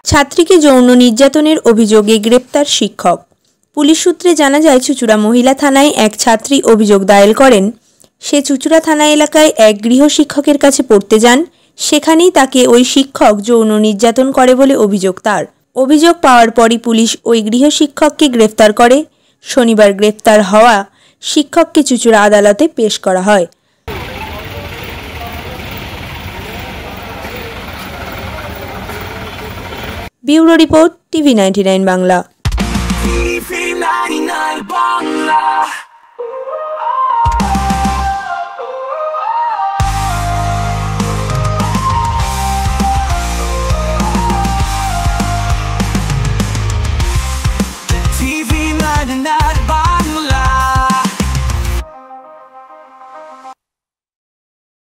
ছাত্রীকে যৌন নির্যাতনের অভিযোগে গ্রেপ্তার শিক্ষক। পুলিশ সূত্রে জানা যায়, চুঁচুড়া মহিলা থানায় এক ছাত্রী অভিযোগ দায়ের করেন। সে চুঁচুড়া থানা এলাকায় এক গৃহশিক্ষকের কাছে পড়তে যান। সেখানেই তাকে ওই শিক্ষক যৌন নির্যাতন করে বলে অভিযোগ তার। অভিযোগ পাওয়ার পরই পুলিশ ওই গৃহশিক্ষককে গ্রেফতার করে। শনিবার গ্রেফতার হওয়া শিক্ষককে চুঁচুড়া আদালতে পেশ করা হয়। Bureau report, TV99 Bangla.